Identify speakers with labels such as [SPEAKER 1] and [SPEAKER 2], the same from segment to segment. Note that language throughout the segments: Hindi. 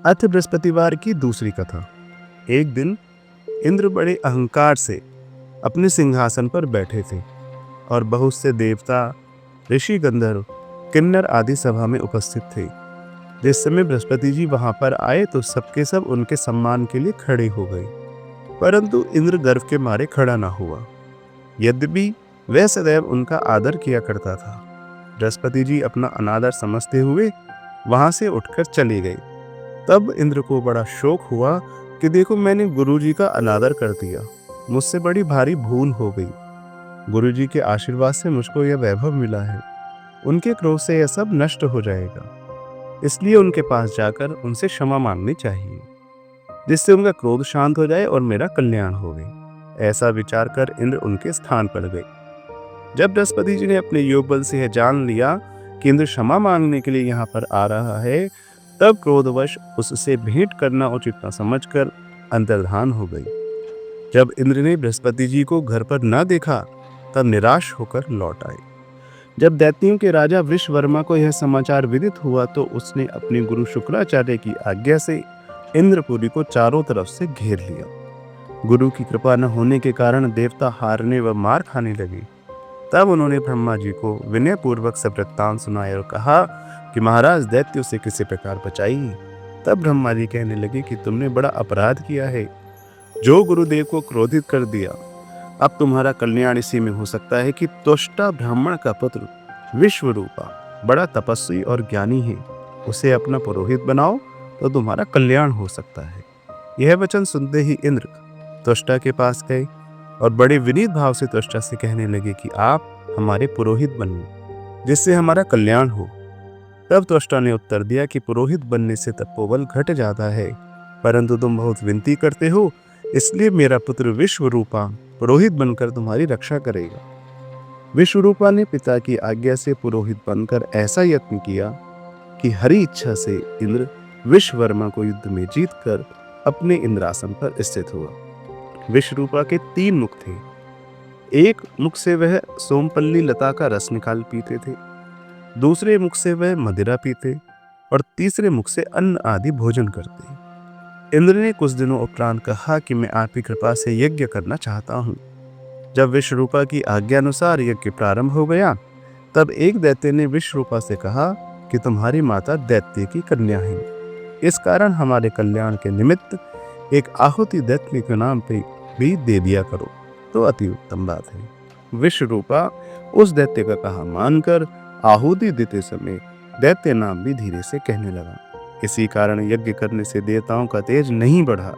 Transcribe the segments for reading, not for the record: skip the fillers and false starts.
[SPEAKER 1] अथ बृहस्पतिवार की दूसरी कथा। एक दिन इंद्र बड़े अहंकार से अपने सिंहासन पर बैठे थे और बहुत से देवता, ऋषि, गंधर्व, किन्नर आदि सभा में उपस्थित थे। जिस समय बृहस्पति जी वहां पर आए तो सबके सब उनके सम्मान के लिए खड़े हो गए, परंतु इंद्र गर्व के मारे खड़ा ना हुआ। यद्यपि वह सदैव उनका आदर किया करता था। बृहस्पति जी अपना अनादर समझते हुए वहां से उठकर चले गए। तब इंद्र को बड़ा शोक हुआ कि देखो, मैंने गुरुजी का अनादर कर दिया, मुझसे बड़ी भारी भूल हो गई। गुरुजी के आशीर्वाद से मुझको यह वैभव मिला है, उनके क्रोध से यह सब नष्ट हो जाएगा, इसलिए उनके पास जाकर उनसे क्षमा मांगनी चाहिए, जिससे उनका क्रोध शांत हो जाए और मेरा कल्याण हो गए। ऐसा विचार कर इंद्र उनके स्थान पर गए। जब बृहस्पति जी ने अपने योग बल से यह जान लिया कि इंद्र क्षमा मांगने के लिए यहाँ पर आ रहा है, तब क्रोधवश उससे भेंट करना उचित न समझकर अंतर्धान हो गई। जब इंद्र ने बृहस्पति जी को घर पर न देखा, तब निराश होकर लौट आए। जब दैत्यों के राजा वृषवर्मा को यह समाचार विदित हुआ तो उसने अपने गुरु शुक्राचार्य की आज्ञा से इंद्रपुरी को चारों तरफ से घेर लिया। गुरु की कृपा न होने के कारण देवता हारने व मार खाने लगे। तब उन्होंने ब्रह्मा जी को विनयपूर्वक सब वृत्तांत सुनाया और कहा कि महाराज, दैत्यों से किसी प्रकार बचाइए। तब ब्रह्मा जी कहने लगे कि तुमने बड़ा अपराध किया है, जो गुरुदेव को क्रोधित कर दिया। अब तुम्हारा कल्याण इसी में हो सकता है कि त्वष्टा ब्राह्मण का पुत्र विश्वरूपा बड़ा तपस्वी और ज्ञानी है, उसे अपना पुरोहित बनाओ तो तुम्हारा कल्याण हो सकता है। यह वचन सुनते ही इंद्र त्वष्टा के पास गए और बड़े विनीत भाव से त्वष्टा से कहने लगे कि आप हमारे पुरोहित बनिए, जिससे हमारा कल्याण हो। तब त्वष्टा ने उत्तर दिया कि पुरोहित बनने से तपोबल घट जाता है, परंतु तुम बहुत विनती करते हो, इसलिए मेरा पुत्र विश्वरूपा पुरोहित बनकर तुम्हारी रक्षा करेगा। विश्वरूपा ने पिता की आज्ञा से पुरोहित बनकर ऐसा यत्न किया कि हरि इच्छा से इंद्र विश्ववर्मा को युद्ध में जीतकर अपने इंद्रासन पर स्थित हुआ। विश्वरूपा के 3 मुख थे। एक मुख से वह सोमपल्ली लता का रस निकाल पीते थे, दूसरे मुख से वह मदिरा पीते और तीसरे मुख से अन्न आदि भोजन करते। इंद्र ने कुछ दिनों उपरांत कहा कि मैं आपकी कृपा से यज्ञ करना चाहता हूँ। जब विश्वरूपा की आज्ञा अनुसार यज्ञ प्रारंभ हो गया, तब एक दैत्य ने विश्वरूपा से कहा कि तुम्हारी माता दैत्य की कन्या है, इस कारण हमारे कल्याण के निमित्त एक आहुति दैत्य के नाम पे भी दे दिया करो तो अति उत्तम बात है। विश्वरूपा उस दैत्य का कहा मानकर आहुति देते समय दैत्य नाम भी धीरे से कहने लगा। इसी कारण यज्ञ करने से देवताओं का तेज नहीं बढ़ा।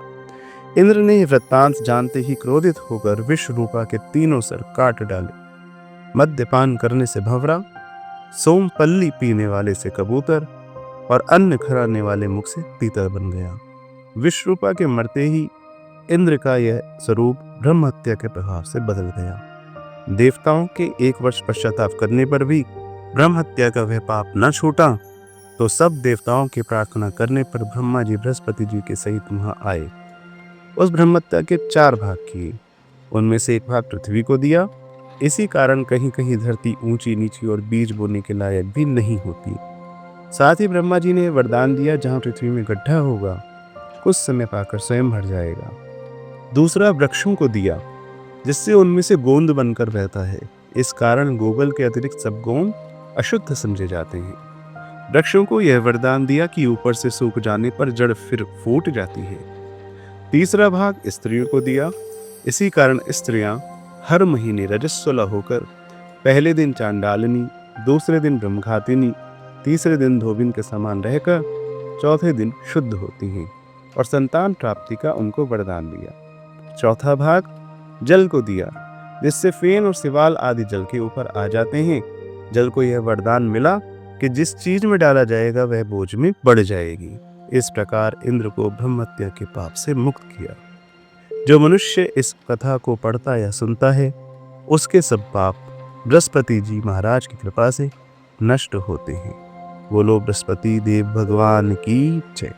[SPEAKER 1] इंद्र ने वृत्तांत जानते ही क्रोधित होकर विश्वरूपा के 3 सर काट डाले। मद्यपान करने से भंवरा, सोमपल्ली पीने वाले से कबूतर और अन्न खराने वाले मुख से तीतर बन गया। विश्वरूपा के मरते ही इंद्र का यह स्वरूप ब्रह्म हत्या के प्रभाव से बदल गया। देवताओं के 1 वर्ष पश्चाताप करने पर भी ब्रह्म हत्या का वह पाप न छूटा, तो सब देवताओं की प्रार्थना करने पर ब्रह्मा जी बृहस्पति जी के सहित वहां आए। उस ब्रह्म हत्या के 4 भाग किए, उनमें से 1 भाग पृथ्वी को दिया। इसी कारण कहीं कहीं धरती ऊंची नीची और बीज बोने के लायक भी नहीं होती। साथ ही ब्रह्मा जी ने वरदान दिया, जहां पृथ्वी में गड्ढा होगा, कुछ समय पाकर स्वयं भर जाएगा। दूसरा वृक्षों को दिया, जिससे उनमें से गोंद बनकर बहता है। इस कारण गोगल के अतिरिक्त सब गोंद अशुद्ध समझे जाते हैं। वृक्षों को यह वरदान दिया कि ऊपर से सूख जाने पर जड़ फिर फूट जाती है। तीसरा भाग स्त्रियों को दिया। इसी कारण स्त्रियां हर महीने रजस्वला होकर पहले दिन चांडालिनी, दूसरे दिन ब्रह्मघातिनी, तीसरे दिन धोबिन के समान रहकर चौथे दिन शुद्ध होती हैं और संतान प्राप्ति का उनको वरदान दिया। चौथा भाग जल को दिया, जिससे फेन और सिवाल आदि जल के ऊपर आ जाते हैं। जल को यह वरदान मिला कि जिस चीज में डाला जाएगा वह बोझ में बढ़ जाएगी। इस प्रकार इंद्र को ब्रह्म हत्या के पाप से मुक्त किया। जो मनुष्य इस कथा को पढ़ता या सुनता है, उसके सब पाप बृहस्पति जी महाराज की कृपा से नष्ट होते हैं। बोलो बृहस्पति देव भगवान की जय।